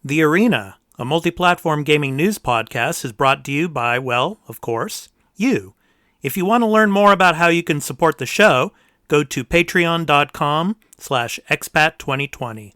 The Arena, a multi-platform gaming news podcast, is brought to you by, well, of course, you. If you want to learn more about how you can support the show, go to patreon.com/expat2020.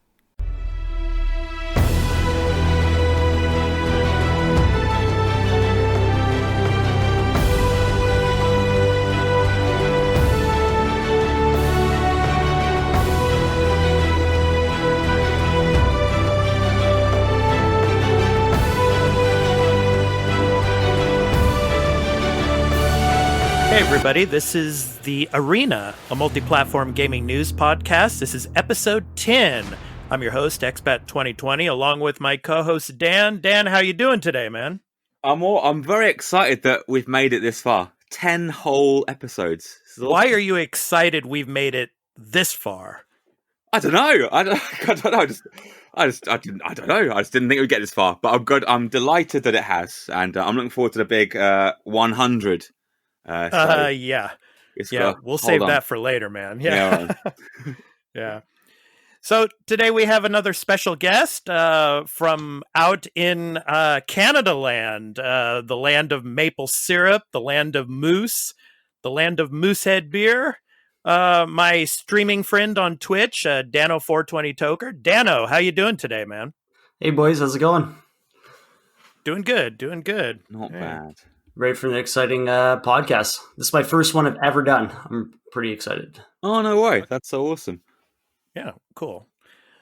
Hey everybody, this is The Arena, a multi-platform gaming news podcast. This is episode 10. I'm your host, Expat2020, along with my co-host, Dan. Dan, how you doing today, man? I'm very excited that we've made it this far. 10 whole episodes. Awesome. Why are you excited we've made it this far? I don't know. I don't know. I don't know. I just didn't think we'd get this far. But I'm good. I'm delighted that it has. And I'm looking forward to the big 100. Yeah. We'll save that for later, man. Yeah. Yeah. So today we have another special guest from out in Canada land, the land of maple syrup, the land of moose, the land of moosehead beer. My streaming friend on Twitch, Dano420Toker. Dano, how you doing today, man? Hey boys, how's it going? Doing good. Not bad. Ready for an exciting podcast. This is my first one I've ever done. I'm pretty excited. Oh, no way. That's so awesome. Yeah, cool.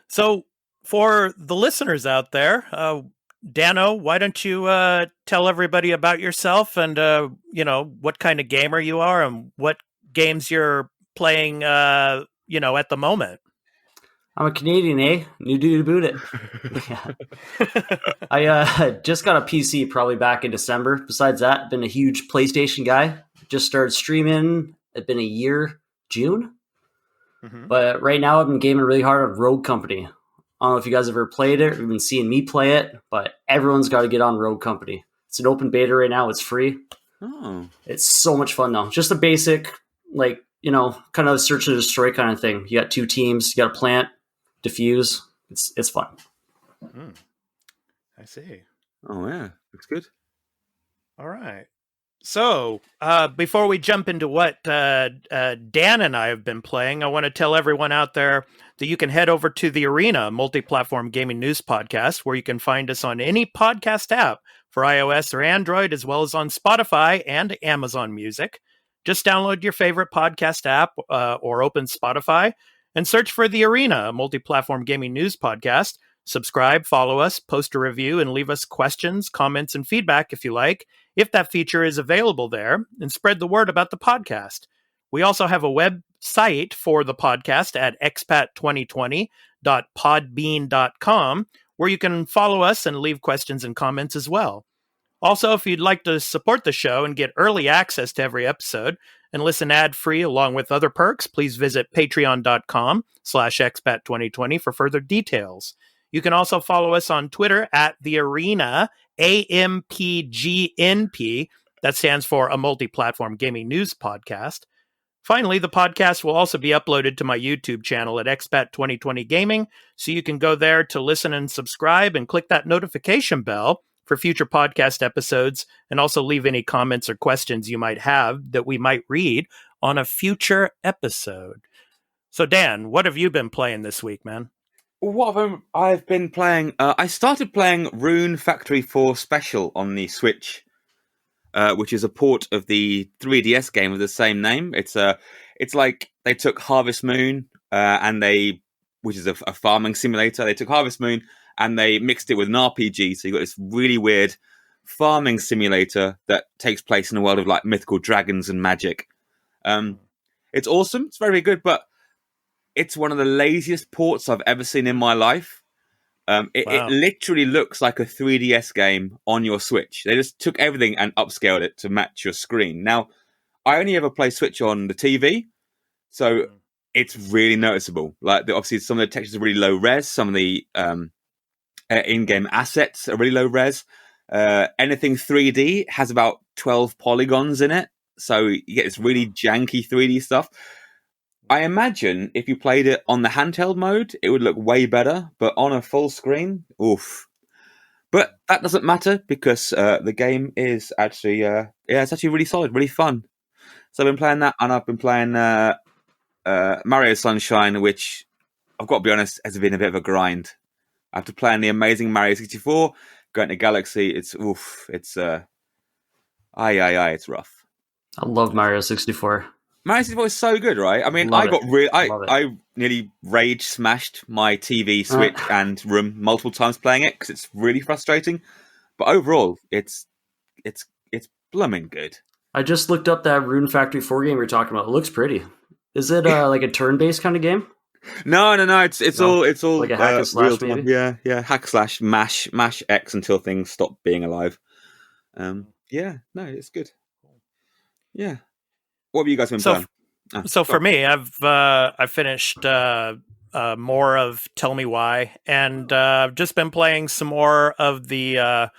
So for the listeners out there, Dano, why don't you tell everybody about yourself and, what kind of gamer you are and what games you're playing, at the moment? I'm a Canadian, eh? New dude to boot it. Yeah. I just got a PC probably back in December. Besides that, I've been a huge PlayStation guy. Just started streaming. It's been a year, June. Mm-hmm. But right now I've been gaming really hard on Rogue Company. I don't know if you guys ever played it or even seen me play it, but everyone's got to get on Rogue Company. It's an open beta right now. It's free. Oh. It's so much fun though. Just a basic, kind of search and destroy kind of thing. You got two teams. You got a plant. Diffuse. It's fun. I see. Oh yeah, that's good. All right. So before we jump into what Dan and I have been playing, I want to tell everyone out there that you can head over to the Arena multi-platform gaming news podcast, where you can find us on any podcast app for iOS or Android, as well as on Spotify and Amazon Music. Just download your favorite podcast app or open Spotify and search for The Arena, a multi-platform gaming news podcast. Subscribe, follow us, post a review, and leave us questions, comments, and feedback if you like, if that feature is available there, and spread the word about the podcast. We also have a website for the podcast at expat2020.podbean.com, where you can follow us and leave questions and comments as well. Also, if you'd like to support the show and get early access to every episode and listen ad-free along with other perks, please visit patreon.com/expat2020 for further details. You can also follow us on Twitter at The Arena, AMPGNP. That stands for a multi-platform gaming news podcast. Finally, the podcast will also be uploaded to my YouTube channel at Expat2020 Gaming, so you can go there to listen and subscribe and click that notification bell for future podcast episodes, and also leave any comments or questions you might have that we might read on a future episode. So Dan, what have you been playing this week, man? What I've been playing, I started playing Rune Factory 4 Special on the Switch, which is a port of the 3DS game of the same name. It's like they took Harvest Moon, which is a farming simulator. They took Harvest Moon and they mixed it with an RPG. So you've got this really weird farming simulator that takes place in a world of like mythical dragons and magic. It's awesome. It's very, very good, but it's one of the laziest ports I've ever seen in my life. It literally looks like a 3DS game on your Switch. They just took everything and upscaled it to match your screen. Now, I only ever play Switch on the TV, so it's really noticeable. Like, obviously, some of the textures are really low res. Some of the in-game assets are really low res. Anything 3D has about 12 polygons in it, so you get this really janky 3D stuff. I imagine if you played it on the handheld mode, it would look way better, but on a full screen, oof, But that doesn't matter because the game is actually it's actually really solid, really fun. So I've been playing that, and I've been playing Mario Sunshine, which I've got to be honest has been a bit of a grind. After playing the amazing Mario 64, going to Galaxy, it's it's it's rough. I love Mario 64. Mario 64 is so good, right? I mean, Love I got really, Love it. I nearly rage smashed my TV, Switch, and room multiple times playing it because it's really frustrating. But overall, it's blooming good. I just looked up that Rune Factory 4 game you're talking about. It looks pretty. Is it like a turn-based kind of game? No. It's No? all Like a hack and slash, real time. maybe? Yeah. Hack slash mash X until things stop being alive. Yeah, no, it's good. Yeah. What have you guys been playing? So for me, I finished more of Tell Me Why, and I've just been playing some more of the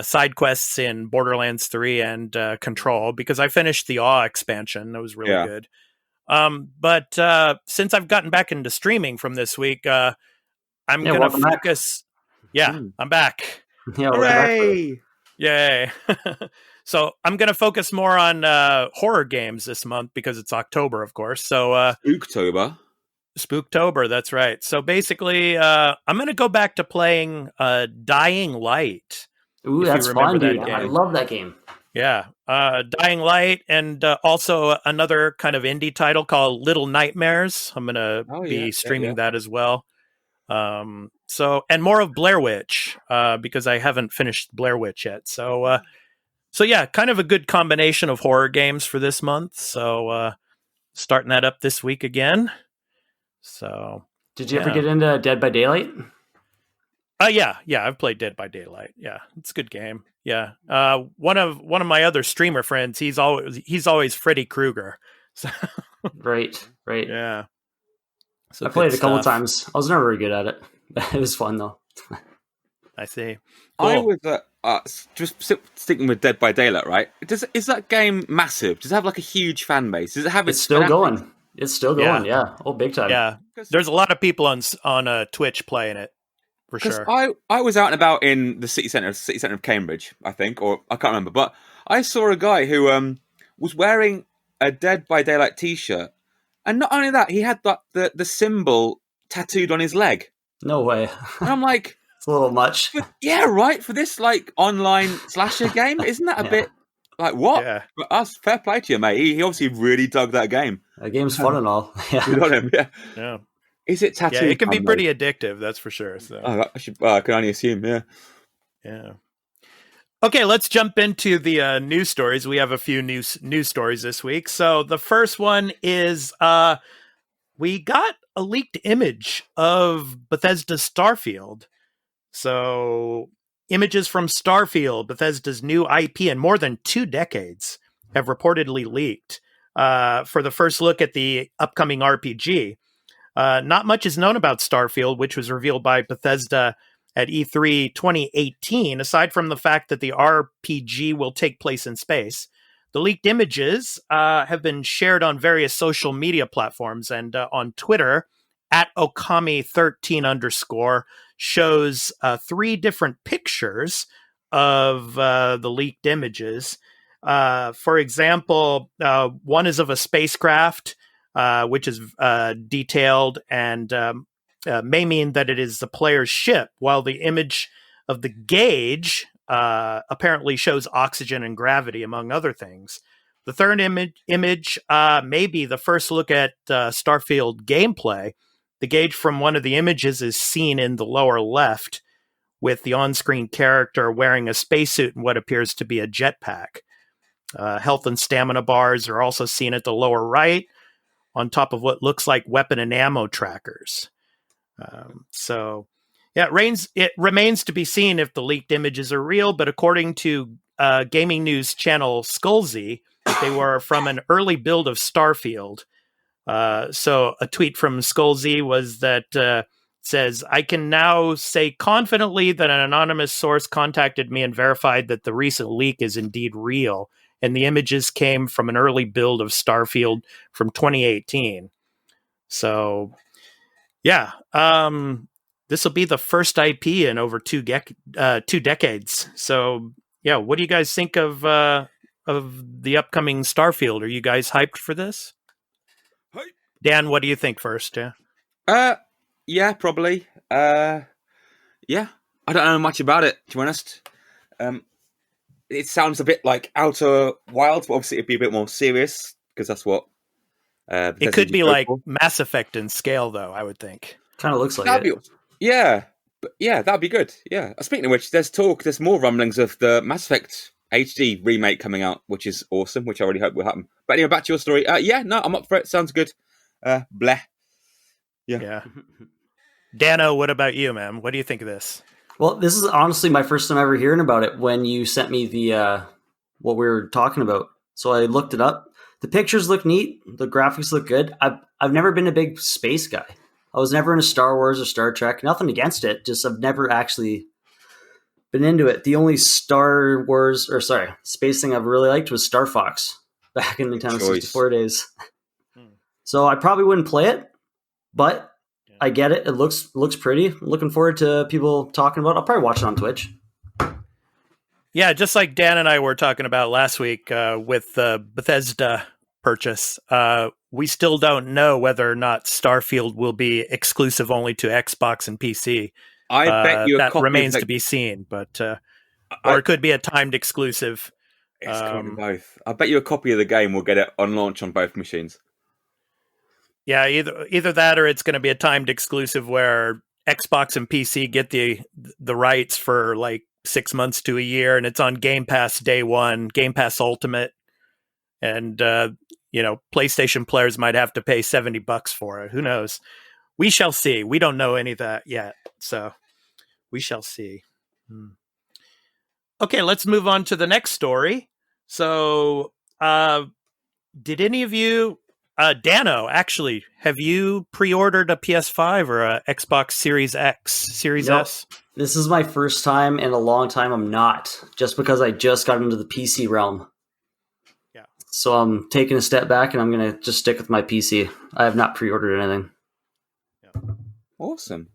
side quests in Borderlands 3 and Control because I finished the Awe expansion. That was really good. But since I've gotten back into streaming from this week, I'm going to focus. Yeah, I'm back. Yeah, hooray! Yay. So I'm going to focus more on horror games this month because it's October, of course. So Spooktober, that's right. So basically, I'm going to go back to playing Dying Light. Ooh, that's fun, dude. I love that game. Yeah. Dying Light, and also another kind of indie title called Little Nightmares. I'm going to be streaming that as well. So, and more of Blair Witch, because I haven't finished Blair Witch yet. So yeah, kind of a good combination of horror games for this month. So, starting that up this week again. So, did you ever get into Dead by Daylight? Yeah, I've played Dead by Daylight. Yeah, it's a good game. Yeah, one of my other streamer friends, he's always Freddy Krueger. So right. Yeah. So I played it a couple times. I was never very good at it. It was fun though. I see. Cool. I was just sticking with Dead by Daylight, right? Is that game massive? Does it have like a huge fan base? Does it have? It's still going. It's still going. Yeah. Oh, big time. Yeah. There's a lot of people on Twitch playing it. For sure. I was out and about in the city centre of Cambridge, I think, or I can't remember, but I saw a guy who was wearing a Dead by Daylight t-shirt, and not only that, he had the symbol tattooed on his leg. No way. And I'm like, it's a little much. Yeah, right. For this like online slasher game, isn't that a bit like what? Yeah. But fair play to you, mate. He obviously really dug that game. That game's fun and all. Yeah. Good on him. Yeah. Is it tattooed? Yeah, it can be pretty addictive, that's for sure. So I can only assume, yeah. Okay, let's jump into the news stories. We have a few news stories this week. So the first one is we got a leaked image of Bethesda's Starfield. So images from Starfield, Bethesda's new IP in more than 2 decades, have reportedly leaked for the first look at the upcoming RPG. Not much is known about Starfield, which was revealed by Bethesda at E3 2018, aside from the fact that the RPG will take place in space. The leaked images have been shared on various social media platforms, and on Twitter, at Okami13_ shows 3 different pictures of the leaked images. For example, one is of a spacecraft, which is detailed and may mean that it is the player's ship, while the image of the gauge apparently shows oxygen and gravity, among other things. The third image may be the first look at Starfield gameplay. The gauge from one of the images is seen in the lower left, with the on-screen character wearing a spacesuit and what appears to be a jetpack. Health and stamina bars are also seen at the lower right, on top of what looks like weapon and ammo trackers. It remains to be seen if the leaked images are real, but according to gaming news channel Skullsy, they were from an early build of Starfield. So a tweet from Skullsy was that says, "I can now say confidently that an anonymous source contacted me and verified that the recent leak is indeed real, and the images came from an early build of Starfield from 2018. So, yeah. this will be the first IP in over 2 decades. So yeah, what do you guys think of the upcoming Starfield? Are you guys hyped for this? Hype. Dan, what do you think first? Yeah. Yeah, probably. Yeah, I don't know much about it, to be honest. It sounds a bit like Outer Wilds, but obviously it'd be a bit more serious because that's what. It could be like Mass Effect in scale, though. I would think. Kind of looks like that'd it. That'd be good. Yeah. Speaking of which, there's more rumblings of the Mass Effect HD remake coming out, which is awesome, which I really hope will happen. But anyway, back to your story. I'm up for it. Sounds good. Bleh. Yeah. Dano, what about you, man? What do you think of this? Well, this is honestly my first time ever hearing about it when you sent me the what we were talking about. So I looked it up. The pictures look neat. The graphics look good. I've never been a big space guy. I was never into Star Wars or Star Trek. Nothing against it. Just I've never actually been into it. The only space thing I've really liked was Star Fox back in Nintendo 64 days. So I probably wouldn't play it, but I get it. It looks pretty. Looking forward to people talking about it. I'll probably watch it on Twitch. Yeah, just like Dan and I were talking about last week with the Bethesda purchase, we still don't know whether or not Starfield will be exclusive only to Xbox and PC. I bet you that remains to be seen, but or it could be a timed exclusive. It's could be both. I bet you a copy of the game will get it on launch on both machines. Yeah, either that or it's going to be a timed exclusive where Xbox and PC get the rights for like 6 months to a year, and it's on Game Pass day one, Game Pass Ultimate, and PlayStation players might have to pay $70 for it. Who knows? We shall see. We don't know any of that yet, so we shall see. Okay, let's move on to the next story. So, did any of you, Dano, actually, have you pre-ordered a PS5 or a Xbox Series X, Series S? This is my first time in a long time I'm not, just because I just got into the PC realm. Yeah. So I'm taking a step back and I'm going to just stick with my PC. I have not pre-ordered anything. Yeah. Awesome.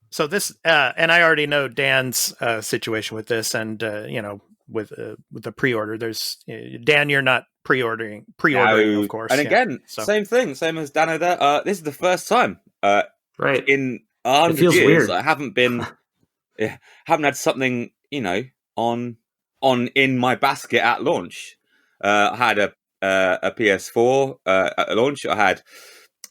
So this, and I already know Dan's situation with this, and with the pre-order. There's Dan, you're not pre-ordering, of course. And again, same thing, same as Dano there. This is the first time, right, in 100 years years, weird. I haven't been, haven't had something, on in my basket at launch. I had a PS4 at launch. I had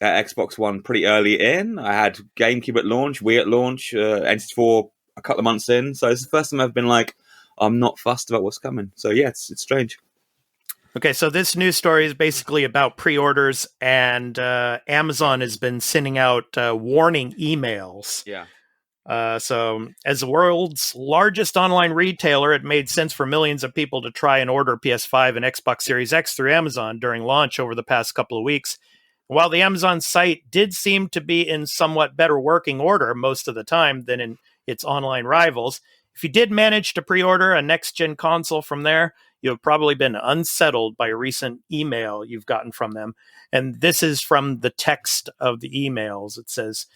Xbox One pretty early in. I had GameCube at launch, Wii at launch, N64 a couple of months in. So it's the first time I've been like, I'm not fussed about what's coming. So yeah, it's strange. Okay, so this news story is basically about pre-orders, and Amazon has been sending out warning emails. Yeah. So as the world's largest online retailer, it made sense for millions of people to try and order PS5 and Xbox Series X through Amazon during launch over the past couple of weeks. While the Amazon site did seem to be in somewhat better working order most of the time than in its online rivals, if you did manage to pre-order a next-gen console from there, you have probably been unsettled by a recent email you've gotten from them. And this is from the text of the emails. It says,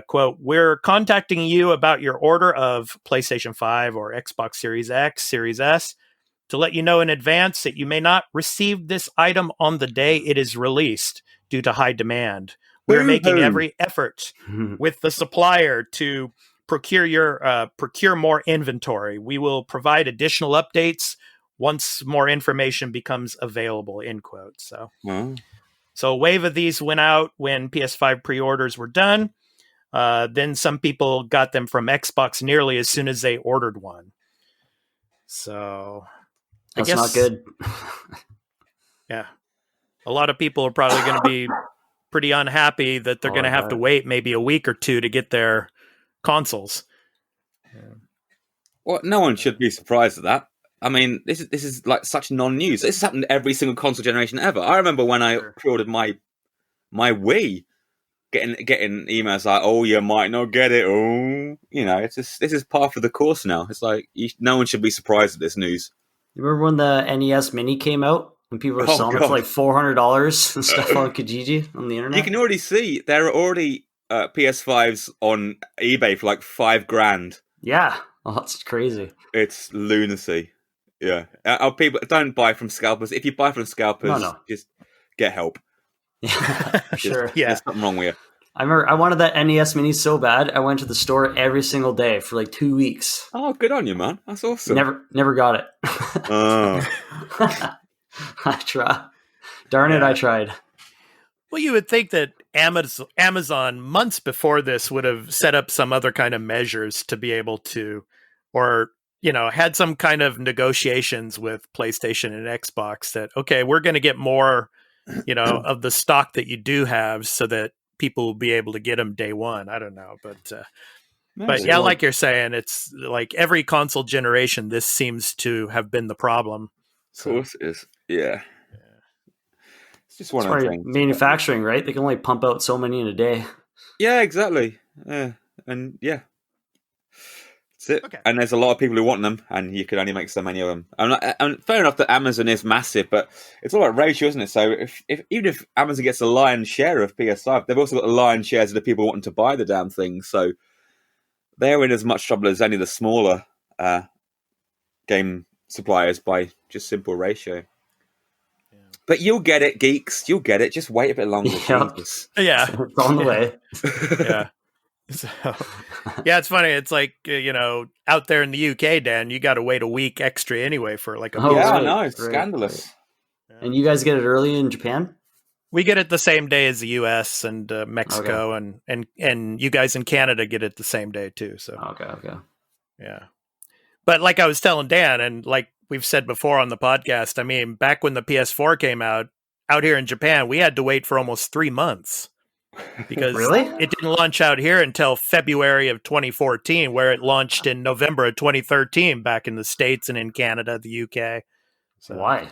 quote, "We're contacting you about your order of PlayStation 5 or Xbox Series X, Series S, to let you know in advance that you may not receive this item on the day it is released due to high demand. We're making every effort with the supplier to procure more inventory. We will provide additional updates once more information becomes available," end quote. So a wave of these went out when PS5 pre-orders were done. Then some people got them from Xbox nearly as soon as they ordered one. So that's not good. Yeah. A lot of people are probably going to be pretty unhappy that they're going to have to wait maybe a week or two to get their consoles. Well, no one should be surprised at that. I mean, this is like such non-news. This has happened every single console generation ever. I remember when I pre-ordered my Wii, getting emails like, "Oh, you might not get it." Oh, it's just, this is par for the course now. It's like no one should be surprised at this news. You remember when the NES Mini came out? When people were selling it for like $400 and stuff on Kijiji on the internet? You can already see there are already PS5s on eBay for like $5,000. Yeah. Oh, that's crazy. It's lunacy. Yeah. People don't buy from scalpers. If you buy from scalpers, No. just get help. Yeah, for sure. Yeah. There's something wrong with you. I remember I wanted that NES Mini so bad. I went to the store every single day for like 2 weeks. Oh, good on you, man. That's awesome. Never got it. Oh. I tried. Darn it, I tried. Well, you would think that Amazon months before this would have set up some other kind of measures to be able to, or, had some kind of negotiations with PlayStation and Xbox that, okay, we're going to get more, of the stock that you do have so that people will be able to get them day one. I don't know. But yeah, like you're saying, it's like every console generation, this seems to have been the problem. Of course it is. Yeah. It's just one That's of the why things. manufacturing, right? They can only pump out so many in a day. Yeah, exactly. Yeah. And yeah. That's it. Okay. And there's a lot of people who want them, and you can only make so many of them. And fair enough that Amazon is massive, but it's all about ratio, isn't it? So even if Amazon gets a lion's share of PS5, they've also got the lion's shares of the people wanting to buy the damn thing. So they're in as much trouble as any of the smaller game suppliers by just simple ratio. Yeah. But you'll get it, geeks. You'll get it. Just wait a bit longer. Yep. Jesus. Yeah. It's on the way. Yeah. So, yeah, it's funny. It's like, out there in the UK, Dan, you got to wait a week extra anyway for like a yeah, right, I know. It's right, scandalous. Right. And you guys get it early in Japan? We get it the same day as the US and Mexico, okay. and you guys in Canada get it the same day too. So okay. Yeah. But like I was telling Dan, and like we've said before on the podcast, I mean, back when the PS4 came out here in Japan, we had to wait for almost 3 months. Because really? It didn't launch out here until February of 2014, where it launched in November of 2013 back in the States and in Canada, the UK. So why?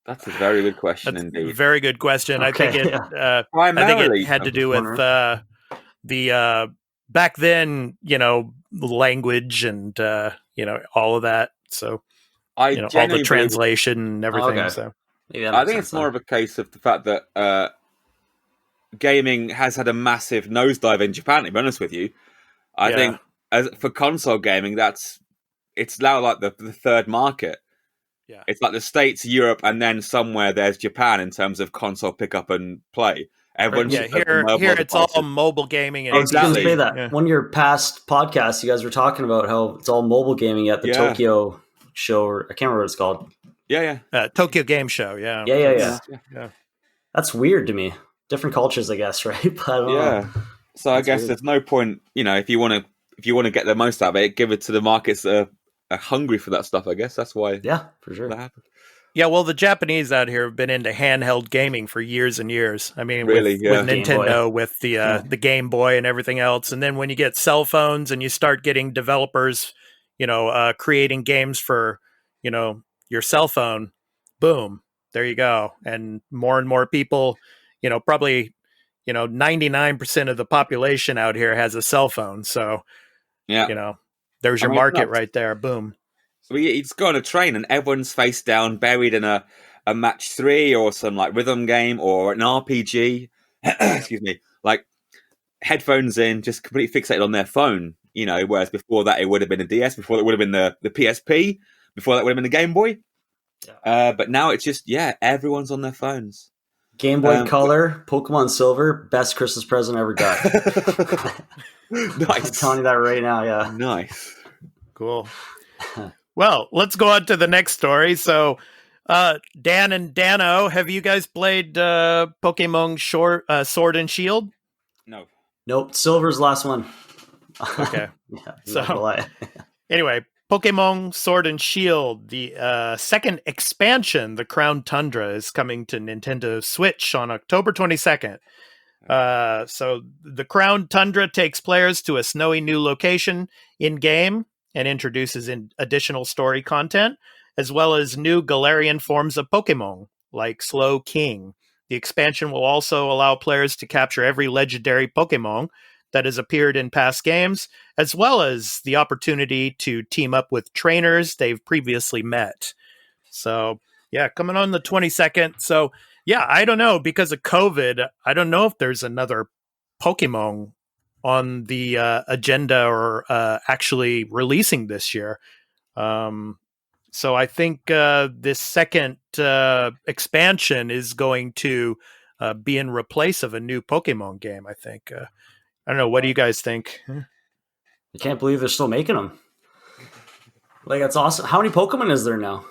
That's a very good question indeed. Very good question. Okay, I think it primarily had to do with the back then, language and all of that. So all the translation and everything. Okay. So I think it's more of a case of the fact that gaming has had a massive nosedive in Japan, to be honest with you. I think for console gaming, it's now like the third market. Yeah. It's like the States, Europe, and then somewhere there's Japan in terms of console pickup and play. Everyone's here it's all mobile gaming. And exactly. I was going to say that. Yeah. One of your past podcasts, you guys were talking about how it's all mobile gaming at the Tokyo show, or I can't remember what it's called. Yeah. Tokyo Game Show, yeah. Yeah. That's weird to me. Different cultures, I guess, right? But I don't know. So I guess there's no point, if you want to get the most out of it, give it to the markets that are hungry for that stuff. I guess that's why. Yeah, for sure. That happened. Yeah, well, the Japanese out here have been into handheld gaming for years and years. I mean, really, with Nintendo, with the Game Boy and everything else. And then when you get cell phones and you start getting developers, creating games for, your cell phone, boom, there you go. And more people, probably, 99% of the population out here has a cell phone. So, there's your market right there. Boom. So you just go on a train and everyone's face down, buried in a match 3 or some like rhythm game or an RPG. Excuse me, like headphones in, just completely fixated on their phone. Whereas before that it would have been a DS, before that would have been the PSP, before that would have been the Game Boy. But now it's just everyone's on their phones. Game Boy Color, Pokemon Silver, best Christmas present I ever got. Nice. I'm telling you that right now. Yeah. Nice. Cool. Well, let's go on to the next story. So, Dan and Dano, have you guys played Pokemon Sword and Shield? No. Nope. Silver's the last one. Okay. Anyway, Pokemon Sword and Shield, the second expansion, the Crown Tundra, is coming to Nintendo Switch on October 22nd. So the Crown Tundra takes players to a snowy new location in-game and introduces additional story content, as well as new Galarian forms of Pokemon, like Slow King. The expansion will also allow players to capture every legendary Pokemon that has appeared in past games, as well as the opportunity to team up with trainers they've previously met. So, coming on the 22nd. So, I don't know, because of COVID, I don't know if there's another Pokemon on the agenda or actually releasing this year. So I think this second expansion is going to be in replace of a new Pokemon game, I think. I don't know. What do you guys think? I can't believe they're still making them. Like, that's awesome. How many Pokemon is there now?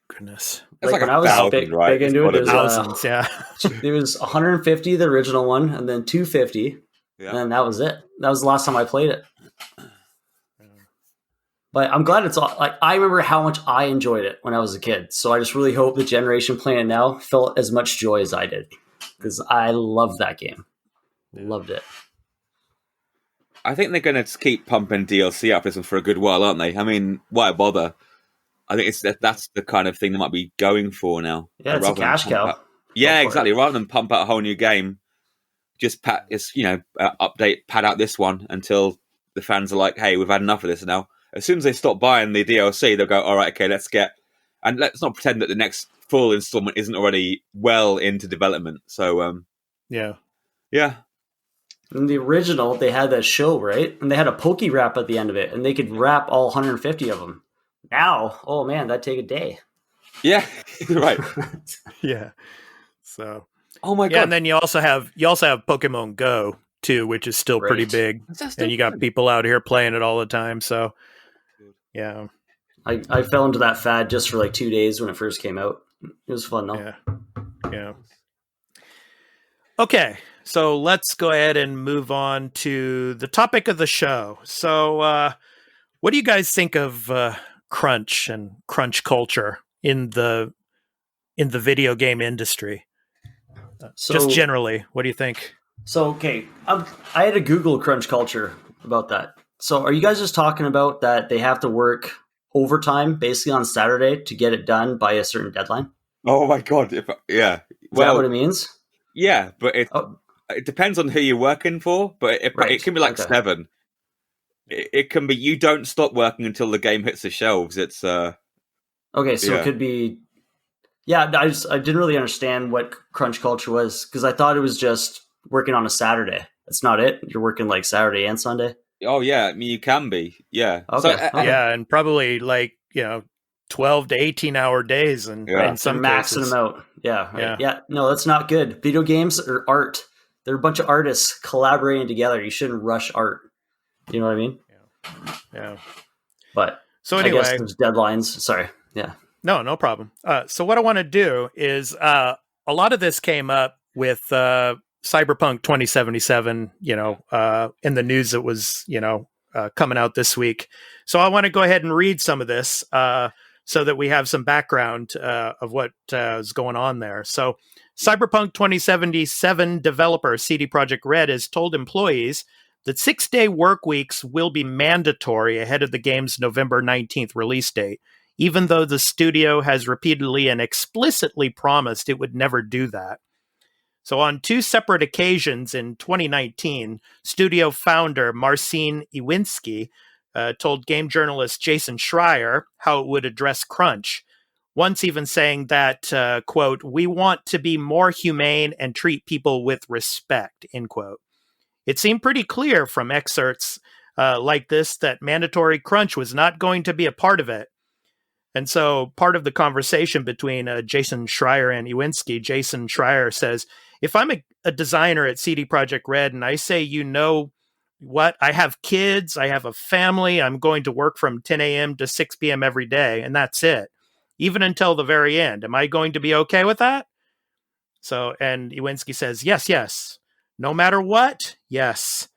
Goodness. It's like when a I was thousand, big right? into it, it was, Thousands, yeah. there was 150, the original one, and then 250, and then that was it. That was the last time I played it. But I'm glad it's all, like, I remember how much I enjoyed it when I was a kid. So I just really hope the generation playing it now felt as much joy as I did, because I loved that game. Loved it. I think they're going to keep pumping DLC out for this one for a good while, aren't they? I mean, why bother? I think that's the kind of thing they might be going for now. Yeah, it's a cash cow. Yeah, exactly. Rather than pump out a whole new game, just update, pad out this one until the fans are like, hey, we've had enough of this now. As soon as they stop buying the DLC, they'll go, all right, okay, let's not pretend that the next full installment isn't already well into development. So, yeah. In the original, they had that show, right? And they had a Poke Wrap at the end of it, and they could wrap all 150 of them. Now, oh man, that'd take a day. Yeah, right. Yeah. So. Oh my god! Yeah, and then you also have Pokemon Go too, which is still pretty big, and you got people out here playing it all the time. So, yeah, I fell into that fad just for like 2 days when it first came out. It was fun though. Yeah. Okay, so let's go ahead and move on to the topic of the show. So, what do you guys think of crunch and crunch culture in the video game industry? So, just generally, what do you think? So, okay, I had to Google crunch culture about that. So, are you guys just talking about that they have to work overtime basically on Saturday to get it done by a certain deadline? Oh my god! Is that what it means? Yeah, but it depends on who you're working for. But it can be like 7. It can be you don't stop working until the game hits the shelves. It's okay, so it could be. Yeah, I didn't really understand what crunch culture was, because I thought it was just working on a Saturday. That's not it. You're working like Saturday and Sunday. Oh yeah, I mean you can be. Yeah. Okay. Yeah, and probably like 12 to 18-hour days, and in some maxing them out. Yeah. No, that's not good. Video games are art. They're a bunch of artists collaborating together. You shouldn't rush art. You know what I mean? Yeah. But so anyway, I guess there's deadlines. Sorry. Yeah. No problem. So what I want to do is a lot of this came up with Cyberpunk 2077, in the news that was, coming out this week. So I want to go ahead and read some of this so that we have some background of what is going on there. So Cyberpunk 2077 developer CD Projekt Red has told employees that 6-day work weeks will be mandatory ahead of the game's November 19th release date, even though the studio has repeatedly and explicitly promised it would never do that. So on 2 separate occasions in 2019, studio founder Marcin Iwinski told game journalist Jason Schreier how it would address crunch, once even saying that, quote, "we want to be more humane and treat people with respect," end quote. It seemed pretty clear from excerpts like this that mandatory crunch was not going to be a part of it. And so part of the conversation between Jason Schreier and Iwinski, Jason Schreier says, if I'm a designer at CD Projekt Red and I say, what, I have kids, I have a family, I'm going to work from 10 a.m. to 6 p.m. every day, and that's it, even until the very end. Am I going to be okay with that? So, and Iwinski says, yes. No matter what, yes.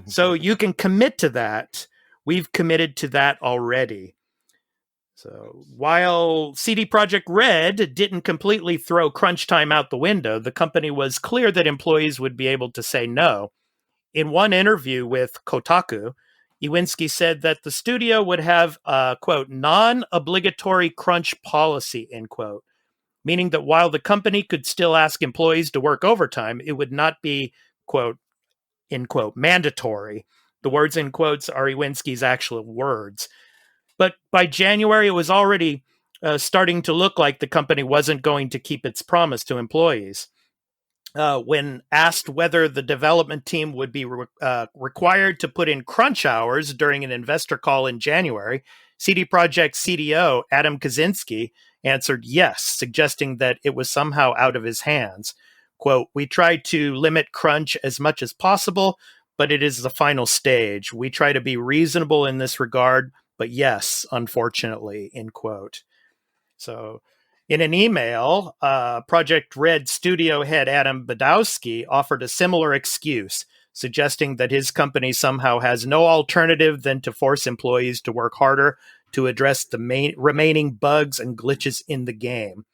So you can commit to that. We've committed to that already. So while CD Projekt Red didn't completely throw crunch time out the window, the company was clear that employees would be able to say no. In one interview with Kotaku, Iwinski said that the studio would have a, quote, non-obligatory crunch policy, end quote, meaning that while the company could still ask employees to work overtime, it would not be, quote, end quote, mandatory. The words in quotes are Iwinski's actual words. But by January, it was already starting to look like the company wasn't going to keep its promise to employees. when asked whether the development team would be required to put in crunch hours during an investor call in January, CD Projekt CDO Adam Kaczynski answered yes, suggesting that it was somehow out of his hands. Quote, "We try to limit crunch as much as possible, but it is the final stage. We try to be reasonable in this regard, but yes, unfortunately," end quote. So in an email, Project Red studio head Adam Badowski offered a similar excuse, suggesting that his company somehow has no alternative than to force employees to work harder to address the remaining bugs and glitches in the game.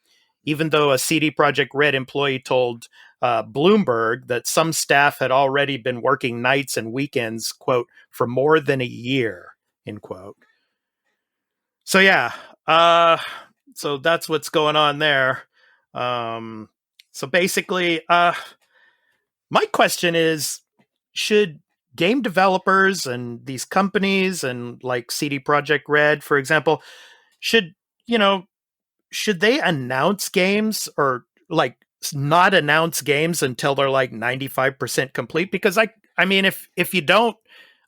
Even though a CD Projekt Red employee told Bloomberg that some staff had already been working nights and weekends, quote, "for more than a year," end quote. So yeah, so that's what's going on there. So basically, my question is, should game developers and these companies and like CD Projekt Red, for example, should they announce games or like not announce games until they're like 95% complete? Because I mean, if you don't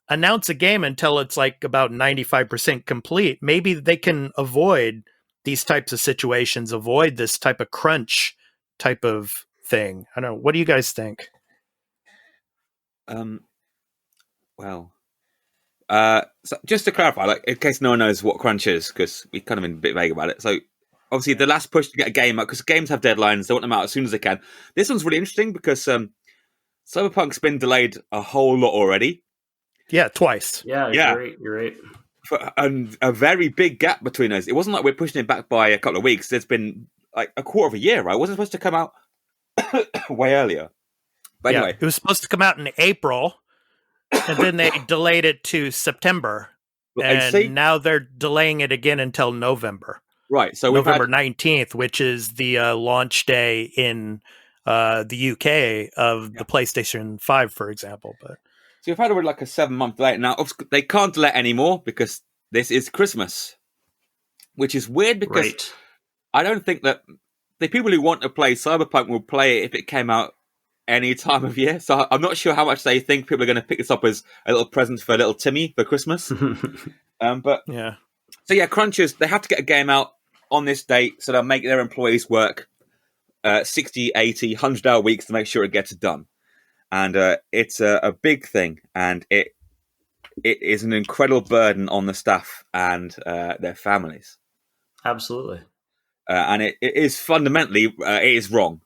announce a game until it's like about 95% complete, maybe they can avoid these types of situations, avoid this type of crunch type of thing. I don't know. What do you guys think? Well, so just to clarify, like in case no one knows what crunch is, because we've kind of been a bit vague about it. So obviously the last push to get a game out, because games have deadlines, they want them out as soon as they can. This one's really interesting because Cyberpunk's been delayed a whole lot already. Yeah, twice. Yeah. You're right. And a very big gap between us. It wasn't like we're pushing it back by a couple of weeks. There's been like a quarter of a year, right? It wasn't supposed to come out way earlier. But anyway, it was supposed to come out in April, and then they delayed it to September, and now they're delaying it again until November. Right, so November 19th, which is the launch day in the UK of the PlayStation 5, for example. But so we've had like a 7-month delay. Now, they can't delay anymore because this is Christmas, which is weird because I don't think that the people who want to play Cyberpunk will play it if it came out any time of year. So I'm not sure how much they think people are going to pick this up as a little present for little Timmy for Christmas. But yeah. So yeah, crunchers, they have to get a game out on this date, so they'll make their employees work 60, 80, 100-hour weeks to make sure it gets done. And it's a big thing, and it is an incredible burden on the staff and their families. Absolutely. And it is fundamentally, it is wrong.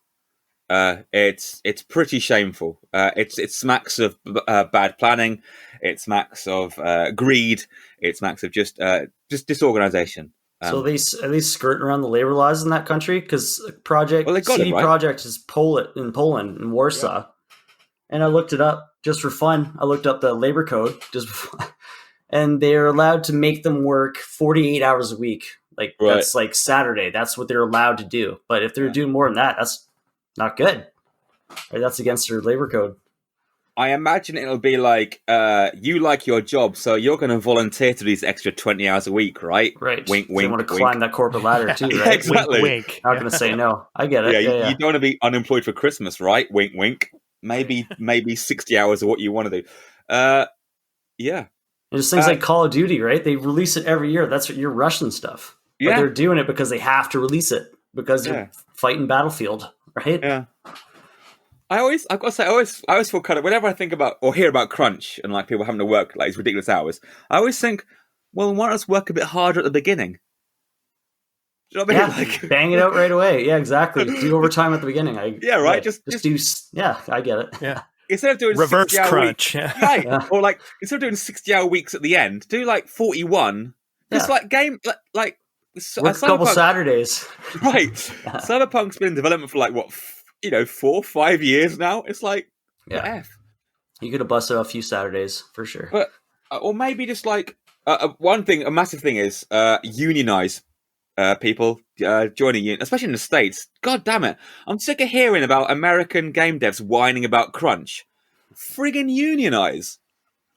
It's pretty shameful. It smacks of bad planning. It smacks of greed. It smacks of just disorganization. So are they skirting around the labor laws in that country? Because CD Projekt is in Poland, in Warsaw. And I looked it up just for fun. I looked up the labor code and they're allowed to make them work 48 hours a week. Like that's like Saturday. That's what they're allowed to do. But if they're doing more than that, that's not good. Right? That's against their labor code. I imagine it'll be like, you like your job, so you're going to volunteer to these extra 20 hours a week, right? Right. Wink, wink. You want to climb that corporate ladder too, right? Exactly. Wink, wink. Not going to say no. I get it. Yeah, you don't want to be unemployed for Christmas, right? Wink, wink. Maybe 60 hours of what you want to do. Yeah. And just things like Call of Duty, right? They release it every year. That's what you're Russian stuff. But they're doing it because they have to release it because they're fighting Battlefield, right? Yeah. I've got to say, I always feel kind of, whenever I think about or hear about crunch and like people having to work like these ridiculous hours, I always think, well, why not us work a bit harder at the beginning? Do you know what I mean? Like, bang it out right away. Yeah, exactly. Do overtime at the beginning. Just do. Yeah, I get it. Yeah. Instead of doing reverse 60-hour crunch, weeks, or like instead of doing 60-hour weeks at the end, do like 41. It's like game like work a couple Saturdays. Right. Cyberpunk's been in development for like 4, 5 years now. It's like what F. You could have busted a few Saturdays for sure. But or maybe just like one thing, a massive thing is unionize people joining union, especially in the States. God damn it. I'm sick of hearing about American game devs whining about crunch. Friggin' unionize.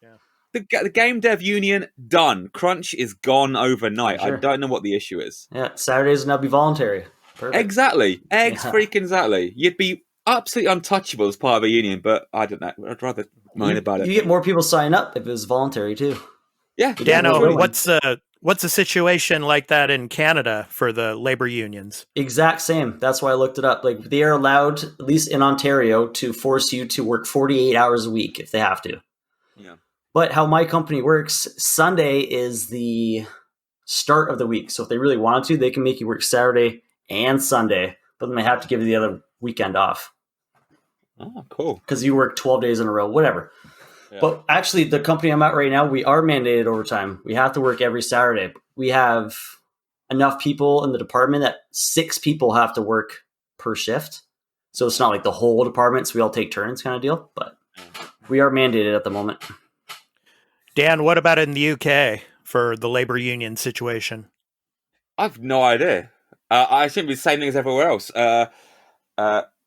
Yeah. The game dev union, done. Crunch is gone overnight. Sure. I don't know what the issue is. Yeah, Saturdays will now be voluntary. Perfect. Exactly. Freaking exactly. You'd be absolutely untouchable as part of a union, but I don't know. I'd rather moan about it. You get more people sign up if it was voluntary too. Yeah, Dano, true. what's a situation like that in Canada for the labor unions? Exact same. That's why I looked it up. Like they are allowed, at least in Ontario, to force you to work 48 hours a week if they have to. Yeah. But how my company works, Sunday is the start of the week. So if they really wanted to, they can make you work Saturday and Sunday, but then they have to give you the other weekend off. Oh, cool. Because you work 12 days in a row, whatever. Yeah. But actually, the company I'm at right now, we are mandated overtime. We have to work every Saturday. We have enough people in the department that 6 people have to work per shift. So it's not like the whole department, so we all take turns kind of deal. But we are mandated at the moment. Dan, what about in the UK for the labor union situation? I've no idea. I assume it's the same thing as everywhere else.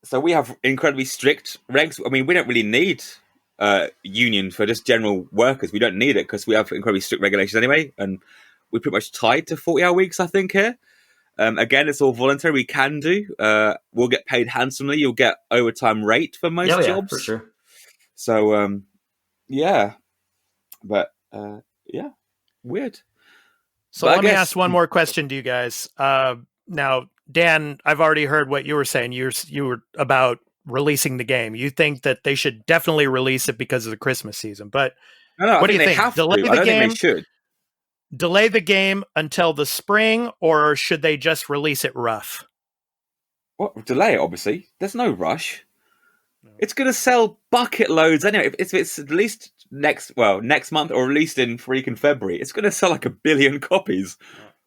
So we have incredibly strict regs. I mean, we don't really need union for just general workers. We don't need it because we have incredibly strict regulations anyway, and we're pretty much tied to 40-hour weeks, I think, here. Again, it's all voluntary. We can do. We'll get paid handsomely. You'll get overtime rate for most jobs. Yeah, for sure. So, yeah. But, yeah, weird. So let me ask one more question to you guys. Now, Dan, I've already heard what you were saying. You were about releasing the game. You think that they should definitely release it because of the Christmas season. But what do you think? Delay the game? Think they should. Delay the game until the spring, or should they just release it rough? What, delay it, obviously. There's no rush. No. It's going to sell bucket loads anyway. If it's released next month or released in freaking February, it's going to sell like 1 billion copies.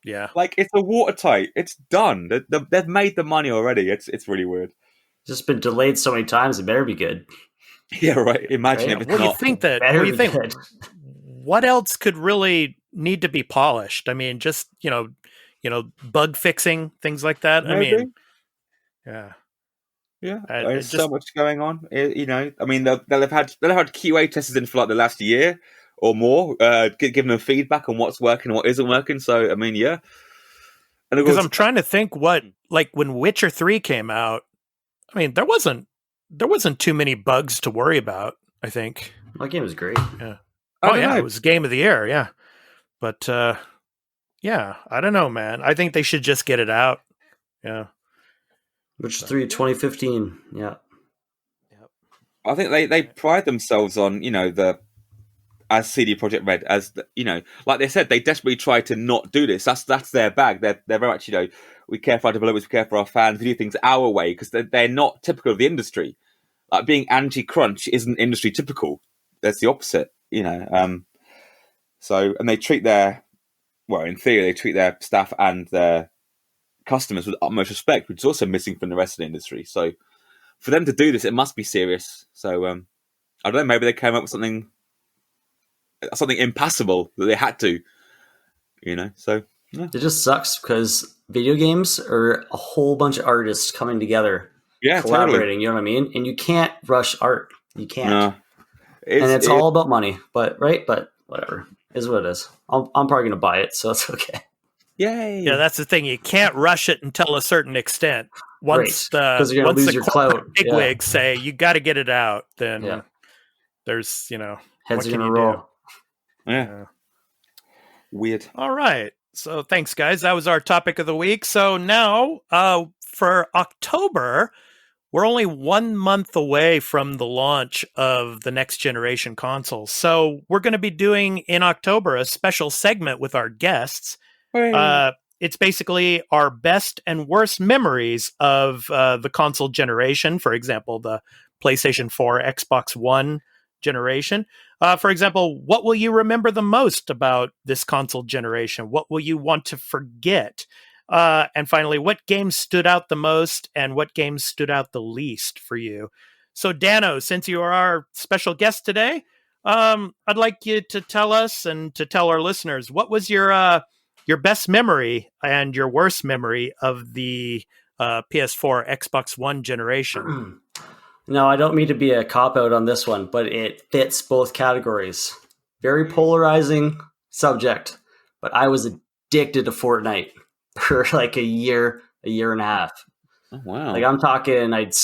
Yeah. Like, it's a watertight. It's done. They've made the money already. It's really weird. It's just been delayed so many times, it better be good. Yeah, right. Imagine if it's what not. Do you think good. What else could really need to be polished? I mean, just, bug fixing, things like that. Maybe. I mean, yeah. Yeah, there's so much going on. I mean, they'll have had QA testers in for like the last year or more, giving them feedback on what's working and what isn't working. So, I mean, yeah. Because I'm trying to think when Witcher 3 came out, I mean, there wasn't too many bugs to worry about, I think. My game was great. Yeah. It was game of the year, yeah. But yeah, I don't know, man. I think they should just get it out. Yeah. Witcher 3 2015. Yeah. Yep. I think they pride themselves on, as CD Projekt Red, like they said, they desperately try to not do this. That's their bag. They're very much, we care for our developers, we care for our fans, we do things our way because they're not typical of the industry. Like being anti-crunch isn't industry typical. That's the opposite, So, and they treat in theory, they treat their staff and their customers with utmost respect, which is also missing from the rest of the industry. So, for them to do this, it must be serious. So, I don't know. Maybe they came up with something impassable that they had to, So, yeah. It just sucks because video games are a whole bunch of artists coming together, collaborating. Totally. You know what I mean? And you can't rush art. You can't. No. It's all about money, but whatever. Is what it is. I'm probably going to buy it, so it's okay. Yay! Yeah, that's the thing. You can't rush it until a certain extent. Once because you're going to lose your clout. Bigwigs say you got to get it out, then there's heads are going to roll. Yeah. Weird. All right. So thanks, guys. That was our topic of the week. So now for October, we're only 1 month away from the launch of the next generation consoles. So we're going to be doing in October a special segment with our guests. It's basically our best and worst memories of the console generation. For example, the PlayStation 4, Xbox One generation. For example, what will you remember the most about this console generation? What will you want to forget? And finally, what games stood out the most and what games stood out the least for you? So, Dano, since you are our special guest today, I'd like you to tell us and to tell our listeners, what was your best memory and your worst memory of the PS4, Xbox One generation? No, I don't mean to be a cop-out on this one, but it fits both categories. Very polarizing subject, but I was addicted to Fortnite for like a year and a half. Oh, wow. Like I'm talking, I'd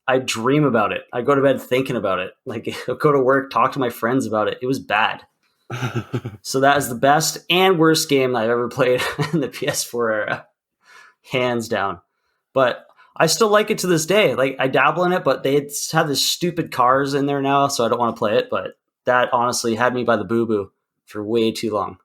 I dream about it. I go to bed thinking about it. Like, I go to work, talk to my friends about it. It was bad. So that is the best and worst game I've ever played in the PS4 era, hands down. But I still like it to this day. Like, I dabble in it, but they have this stupid cars in there now, so I don't want to play it. But that honestly had me by the boo-boo for way too long.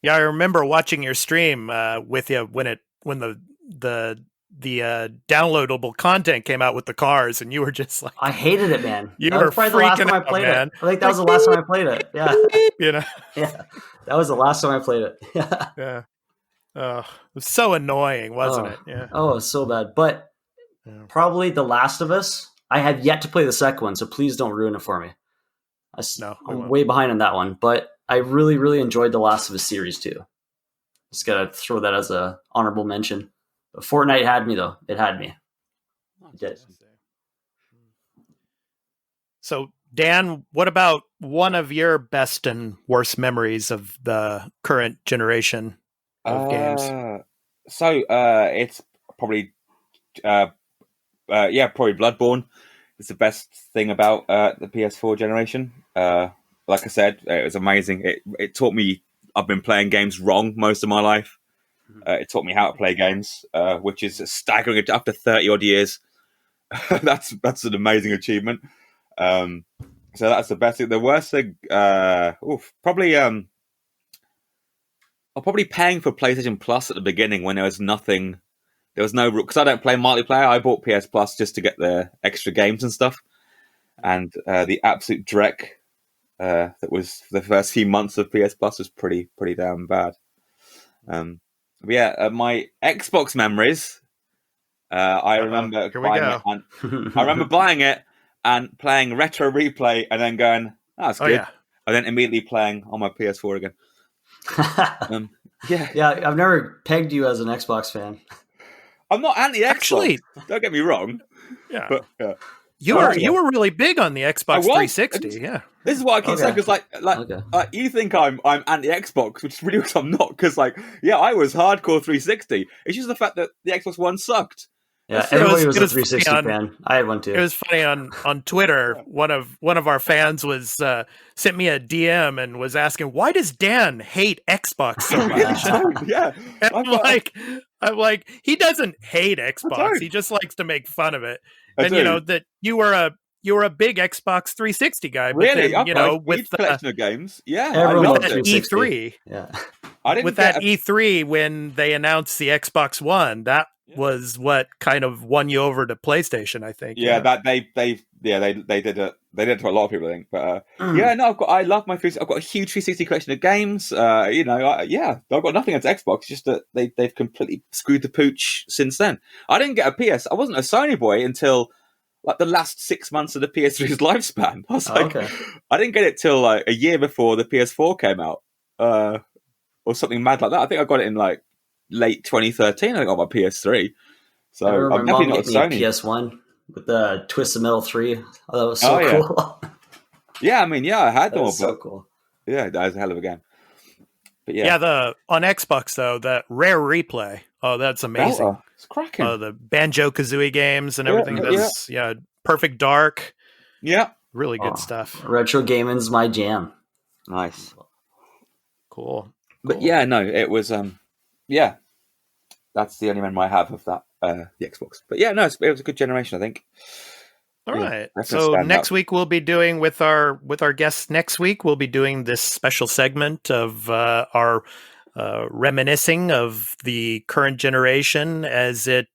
Yeah, I remember watching your stream with you when the downloadable content came out with the cars, and you were just like, I hated it, man. You that were was probably the last freaking time I out, played man. it. I think that was the last time I played it. Yeah. you know, Yeah. That was the last time I played it. Yeah. yeah. Oh, it was so annoying, wasn't it? Yeah. Oh, it was so bad. But probably The Last of Us. I have yet to play the second one, so please don't ruin it for me. I'm way behind on that one, but I really, really enjoyed The Last of Us series too. Just gotta throw that as a honorable mention. But Fortnite had me though. It had me. It did. So, Dan, what about one of your best and worst memories of the current generation of games? So it's probably probably Bloodborne. It's the best thing about the PS4 generation. Like I said, it was amazing. It taught me I've been playing games wrong most of my life. It taught me how to play games, which is staggering. After 30 odd years, that's an amazing achievement. So that's the best thing. The worst thing, probably I'm probably paying for PlayStation Plus at the beginning when there was nothing. There was no, because I don't play multiplayer. I bought PS Plus just to get the extra games and stuff, and the absolute dreck that was the first few months of PS Plus was pretty damn bad. My Xbox memories. I remember buying it. I remember buying it and playing Retro Replay, and then going, "Oh, that's good," and then immediately playing on my PS4 again. I've never pegged you as an Xbox fan. I'm not anti-Xbox. Actually, don't get me wrong. Yeah, but, you were really big on the Xbox 360. Yeah, this is what I keep saying, because you think I'm anti-Xbox, which really I'm not. Because I was hardcore 360. It's just the fact that the Xbox One sucked. Yeah, everybody was a 360 fan. I had one too. It was funny on Twitter. One of our fans was sent me a DM and was asking, "Why does Dan hate Xbox so much?" Yeah, and I'm like, he doesn't hate Xbox. He just likes to make fun of it. And you know that you were a big Xbox 360 guy. But really? then, with collection of games. Yeah, everyone with that E3. Yeah, E3 when they announced the Xbox One, that was what kind of won you over to PlayStation, I think. Yeah, that they did it. They did it to a lot of people, I think. But I love my 360. I've got a huge 360 collection of games. I've got nothing against Xbox. Just that they've completely screwed the pooch since then. I didn't get a PS. I wasn't a Sony boy until like the last 6 months of the PS3's lifespan. I was I didn't get it till like a year before the PS4 came out, or something mad like that. I think I got it in like late 2013. I got my PS3. So I'm definitely not a Sony. PS1 with the Twisted Metal 3. Oh, that was so cool. Yeah, I had them all. So cool. Yeah, that was a hell of a game. But on Xbox though, that Rare Replay. Oh, that's amazing. It's cracking. The Banjo-Kazooie games and everything. Perfect Dark. Yeah, really good stuff. Retro gaming's my jam. Nice. Cool. But it was that's the only memory I have of that the Xbox. But it was a good generation, I think. All right. So next week we'll be doing with our guests. Next week we'll be doing this special segment of our reminiscing of the current generation as it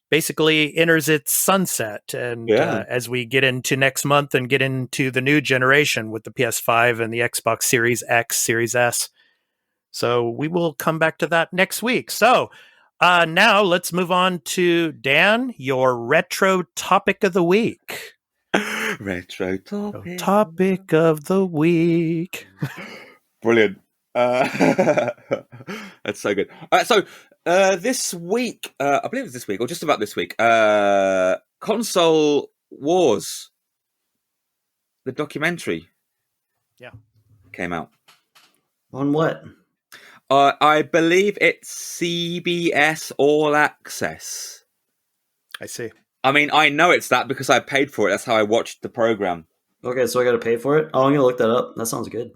basically enters its sunset, and as we get into next month and get into the new generation with the PS5 and the Xbox Series X, Series S. So we will come back to that next week. So now let's move on to Dan, your retro topic of the week. Retro topic of the week. Brilliant. That's so good. So this week, I believe it's this week or just about this week, Console Wars, the documentary, came out. On what? I believe it's CBS All Access. I see. I mean, I know it's that because I paid for it. That's how I watched the program. Okay, so I got to pay for it. Oh, I'm gonna look that up. That sounds good.